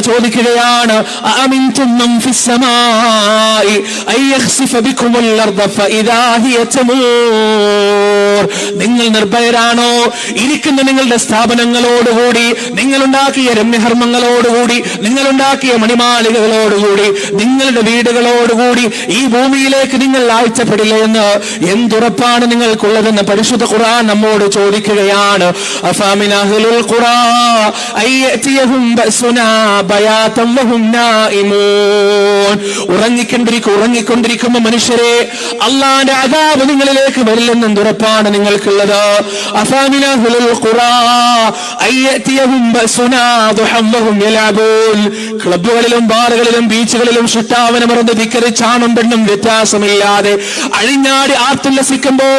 ചോദിക്കുകയാണ്, അഅമിൻതും മൻ Fizz സമാഇ അയഖ്സിഫ ബികുമുൽ Arda ഫഇദാ ഹിയ തമൂർ. നിങ്ങൾ നിർഭയരാണോ? ഇരിക്കുന്ന നിങ്ങളുടെ സ്ഥാപനങ്ങളോടുകൂടി, നിങ്ങളുണ്ടാക്കിയ രമ്യഹർമ്മങ്ങളോടുകൂടി, നിങ്ങളുണ്ടാക്കിയ മണിമാളികകളോടുകൂടി, നിങ്ങളുടെ വീടുകളോടുകൂടി ഈ ഭൂമിയിലേക്ക് നിങ്ങൾ ആഴ്ചപ്പെടില്ല എന്ന് എന്തുറപ്പാണ് നിങ്ങൾക്കുള്ളതെന്ന് പരിശുദ്ധ ഖുർആൻ നമ്മോട് ചോദിക്കുകയാണ്. അഫമിന അഹ്ലുൽ ഖുറാ അയതിയഹും ബഅസുനാ ബയാതൻ വഹും നായിമൂൻ. ഉറങ്ങിക്കൊണ്ടിരിക്കുന്ന മനുഷ്യരെ, അല്ലാഹുവിന്റെ അദാബ് നിങ്ങളിലേക്ക് വരില്ലെന്ന് എന്തുറപ്പാണ് നിങ്ങൾക്കുള്ളത്? അഫമിന അഹ്ലുൽ ഖുറാ അയതിയഹും ബഅസുനാ ദുഹം വഹും യലഅബൂൻ. ക്ലബ്ബുകളിലും ബാറുകളിലും ബീച്ചുകളിലും ശുട്ടാവനമറന്ന് ധിക്കരിച്ചാണും പെണ്ണും വ്യത്യാസമില്ലാതെ അഴിഞ്ഞാടി ആർത്തുല്ലസിക്കുമ്പോ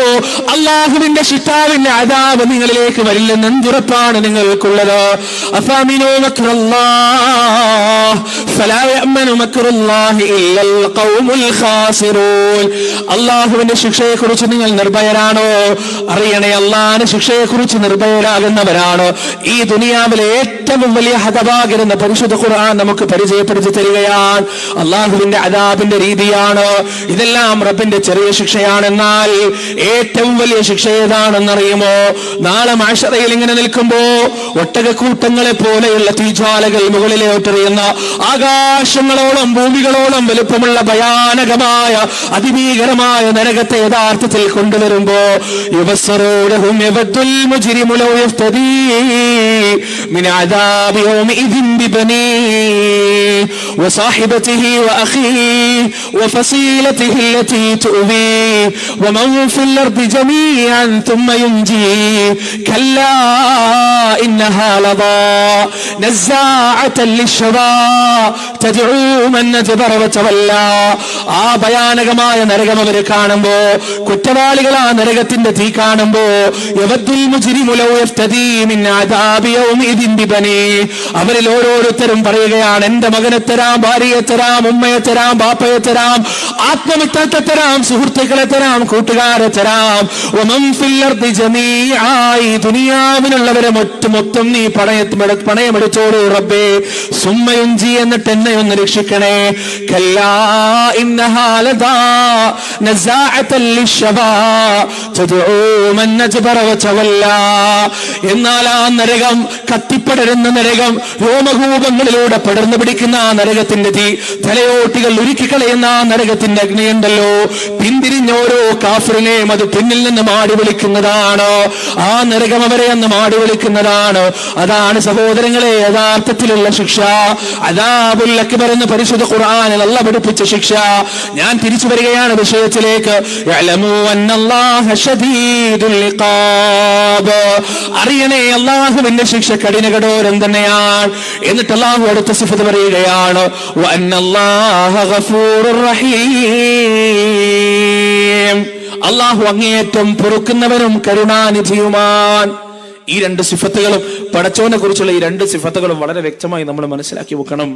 അല്ലാഹുവിന്റെ ശിട്ടാവിന്റെ അദാബ് നിങ്ങളിലേക്ക് വരില്ലെന്ന് എന്തുറപ്പാണ് നിങ്ങൾക്കുള്ളത്? അഫാമിനു മക്റല്ലാഹ് ഫലാ യഅ്മനു മക്റല്ലാഹി ഇല്ലൽ ഖൗമുൽ ഖാസിറൂൻ. അല്ലാഹുവിന്റെ ശിക്ഷയെക്കുറിച്ച് നിങ്ങൾ നിർഭയരാണോ? അറിയണേ, അല്ലാഹുവിന്റെ ശിക്ഷയെക്കുറിച്ച് നിർഭയരാകുന്നവരാണ് ഈ ദുനിയാവിലെ ഏറ്റവും വലിയ ഹതഭാഗ്യരെന്ന് പരിശുദ്ധ ഖുർആൻ നമുക്ക് പരിചയപ്പെടുത്തി തരികയാണ്. അല്ലാഹുവിന്റെ അദാബിന്റെ രീതിയാണ് ഇതെല്ലാം. റബ്ബിന്റെ ചെറിയ ശിക്ഷയാണെന്നാൽ ഏറ്റവും വലിയ ശിക്ഷ ഏതാണെന്നറിയുമോ? നാളെ മഹ്ശറയിൽ ഇങ്ങനെ നിൽക്കുമ്പോ ഒട്ടകക്കൂട്ടങ്ങളെ പോലെയുള്ള തീജ്വാലകൾ മുകളിലോട്ടെറിയുന്ന ആകാശങ്ങളോളം ഭൂമികളോളം വലുപ്പമുള്ള ഭയാനകമായ അതിഭീകരമായ നരകത്തെ യഥാർത്ഥത്തിൽ കൊണ്ടുവരുമ്പോ യുബസ്സറൂനഹും യവദ്ദുൽ മുജ്രിമു ലൗ യഫ്തദീ മിൻ അദാബി യൗമിഇദിൻ ബിബനീഹി വസാഹിബതിഹി വഅഖീഹി വഫസീലതിഹി അല്ലതി തുവീഹി വമൻ ഫിൽ അർദി ജമീഅൻ ثم ينجيه كلا إنها لظى نزاعة للشوى تدعو من أدبر وتولى. ആ ഭയാനകമായ നരകം അവരെ കാണുമ്പോ, കുറ്റവാളികൾ ആ നരകത്തിന്റെ തീ കാണുമ്പോ, യവദ്ദുൽ മുജ്രിമു ലൗ യഫ്തദീ മിൻ അദാബി യൗമിഇദിൻ ബിബനീഹി. അവരിൽ ഓരോരുത്തരും പറയുകയാണ്, എന്റെ മകനെ തരാം, ഭാര്യയെ തരാം, ഉമ്മയെ തരാം, ബാപ്പയെ തരാം, ആത്മമിത്രത്തെ തരാം, സുഹൃത്തുക്കളെ തരാം, കൂട്ടുകാരെ തരാം. വമൻ ഫിൽ അർദി ജമീഅ. ഈ ദുനിയാവിനുള്ളവരെ മൊത്തം നീ പണയമെടുത്തോളൂ റബ്ബേ. സുമ്മ യുൻജി, എന്നിട്ട് എന്നെ ഒന്ന് രക്ഷിക്കണേ. കല്ലാ ഇന്നഹാ ലദാ നസാഅതൻ ലിശ്ശവാ തദ്ഉ മൻ അദ്ബറ വതവല്ലാ. എന്നാൽ ആ നരകം, കത്തിപ്പടരുന്ന നരകം, രോമകൂപങ്ങളിലൂടെ പടർന്നു പിടിക്കുന്ന ആ നരകത്തിന്റെ തീ, തലയോട്ടികൾ ഉരുക്കിക്കളയുന്ന ആ നരകത്തിന്റെ അഗ്നിയുണ്ടല്ലോ, പിന്തിരിഞ്ഞ ഓരോ കാഫിറിനെയും അത് പിന്നിൽ നിന്ന് മാടി വിളിക്കുന്നതാണ്. ആ നരകം അവരെ അന്ന് മാടി വിളിക്കുന്നതാണ്. അതാണ് സഹോദരങ്ങളെ യഥാർത്ഥത്തിലുള്ള ശിക്ഷ. അദാബുൽ അക്ബർ എന്ന് പരിശുദ്ധ ഖുർആനിൽ അല്ലാഹു പഠിപ്പിച്ച ശിക്ഷ. ഞാൻ തിരിച്ചു വരികയാണ് വിഷയത്തിലേക്ക്. യഅലമു അന്നല്ലാഹ ശദീദുൽ ഇഖാബ്. അറിയണേ, അല്ലാഹുവിന്റെ ശിക്ഷ കഠിനകഠോരം തന്നെയാണ്. എന്നിട്ട് അല്ലാഹു അടുത്ത സിഫത്ത് പറയുകയാണ്, വഅന്നല്ലാഹ ഗഫൂറുർ റഹീം. അല്ലാഹു അങ്ങേയറ്റം പൊറുക്കുന്നവനും കരുണാനിധിയുമാണ്. ഈ രണ്ട് സിഫത്തുകളും, പടച്ചവനെ കുറിച്ചുള്ള ഈ രണ്ട് സിഫത്തുകളും വളരെ വ്യക്തമായി നമ്മൾ മനസ്സിലാക്കി വെക്കണം.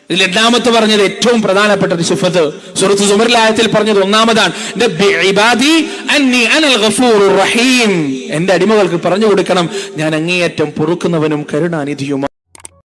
ഇതിൽ രണ്ടാമത്തെ പറഞ്ഞത് ഏറ്റവും പ്രധാനപ്പെട്ട ഒരു സിഫത്ത് സൂറത്ത് സുമറിലെ ആയത്തിൽ പറഞ്ഞത് ഒന്നാമതാണ്, എന്റെ അടിമകൾക്ക് പറഞ്ഞു കൊടുക്കണം, ഞാൻ അങ്ങേയറ്റം പൊറുക്കുന്നവനും കരുണാനിധിയുമാണ്.